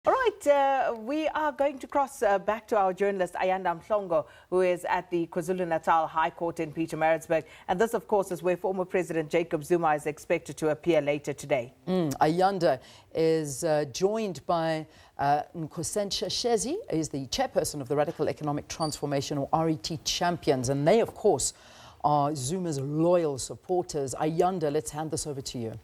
All right, we are going to cross back to our journalist Ayanda Mhlongo, who is at the KwaZulu-Natal High Court in Pietermaritzburg. And this, of course, is where former President Jacob Zuma is expected to appear later today. Ayanda is joined by Nkosentsha Shezi, is the chairperson of the Radical Economic Transformation, or RET Champions. And they, of course, are Zuma's loyal supporters. Ayanda, let's hand this over to you.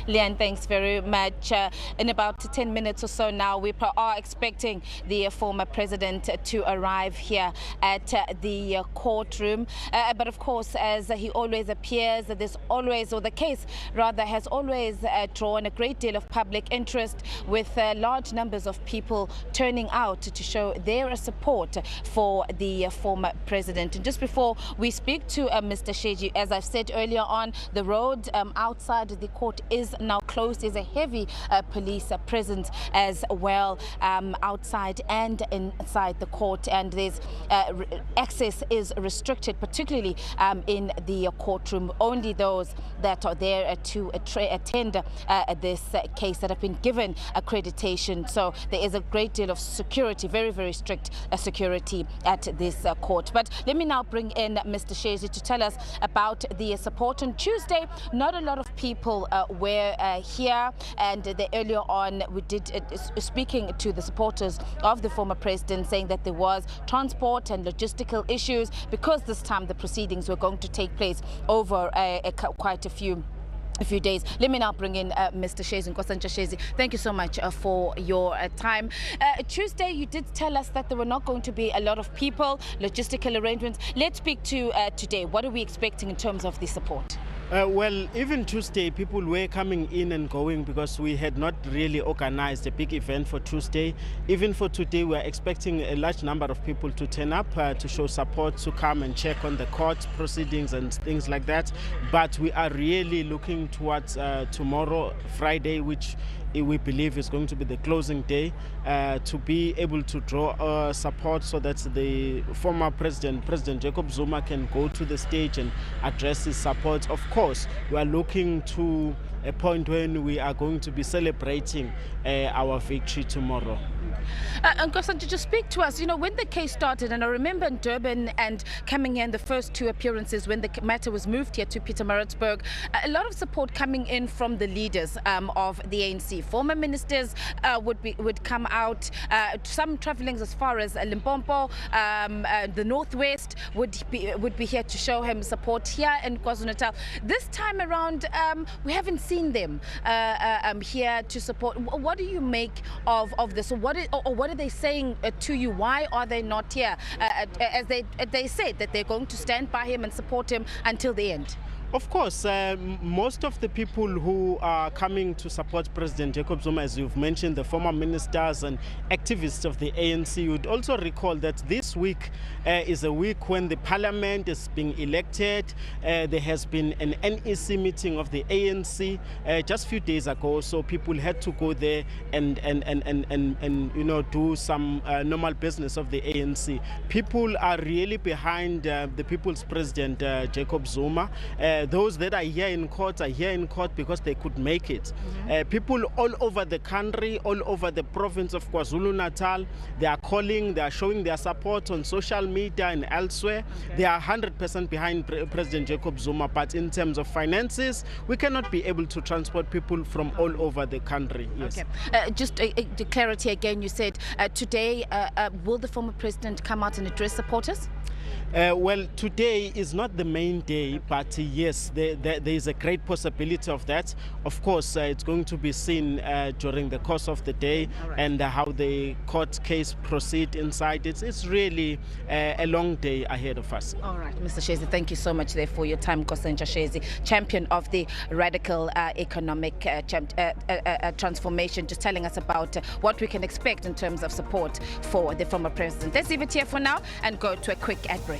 Leanne, thanks very much. In about 10 minutes or so now, we are expecting the former president to arrive here at the courtroom. But of course, as he always appears, there's always, or the case rather, has always drawn a great deal of public interest, with large numbers of people turning out to show their support for the former president. And just before we speak to Mr. Shezi, as I've said earlier on, the road outside the court is now closed. There's a heavy police presence as well outside and inside the court, and there's access is restricted, particularly in the courtroom. Only those that are there to attend this case that have been given accreditation. So there is a great deal of security, very, very strict security at this court. But let me now bring in Mr. Shezi to tell us about the support. On Tuesday, not a lot of people were here, and earlier on we did speaking to the supporters of the former president, saying that there was transport and logistical issues because this time the proceedings were going to take place over quite a few days. Let me now bring in Mr. Shezi, Nkosentsha Shezi. Thank you so much for your time. Tuesday, you did tell us that there were not going to be a lot of people, logistical arrangements. Let's speak to today. What are we expecting in terms of the support? Well, even Tuesday, people were coming in and going because we had not really organized a big event for Tuesday. Even for today, we are expecting a large number of people to turn up to show support, to come and check on the court proceedings and things like that. But we are really looking towards tomorrow, Friday, which we believe is going to be the closing day, to be able to draw support so that the former President Jacob Zuma, can go to the stage and address his support. Of course, we are looking to a point when we are going to be celebrating our victory tomorrow. Nkosentsha, just speak to us. You know, when the case started, and I remember in Durban and coming here in the first two appearances when the matter was moved here to Pietermaritzburg, a lot of support coming in from the leaders of the ANC. Former ministers would come out, some traveling as far as Limpopo, the Northwest would be here to show him support here in KwaZulu-Natal. This time around, we haven't seen them here to support. What do you make of this? What are they saying to you? Why are they not here? As they said that they're going to stand by him and support him until the end. Of course, most of the people who are coming to support President Jacob Zuma, as you've mentioned, the former ministers and activists of the ANC, would also recall that this week is a week when the parliament is being elected. There has been an NEC meeting of the ANC just a few days ago, so people had to go there and you know, do some normal business of the ANC. People are really behind the people's president, Jacob Zuma. Those that are here in court because they could make it. People all over the country, all over the province of KwaZulu-Natal, they are calling, they are showing their support on social media and elsewhere. They are 100% behind President Jacob Zuma, but in terms of finances, we cannot be able to transport people from all over the country. Yes. Okay. Just the clarity again, you said today, will the former president come out and address supporters? Well, today is not the main day, but yes, there is a great possibility of that. Of course, it's going to be seen during the course of the day, and how the court case proceed inside. It's really a long day ahead of us. All right, Mr. Shezi, thank you so much there for your time. Nkosentsha Shezi, champion of the Radical Economic Transformation, just telling us about what we can expect in terms of support for the former president. Let's leave it here for now and go to a quick ad break.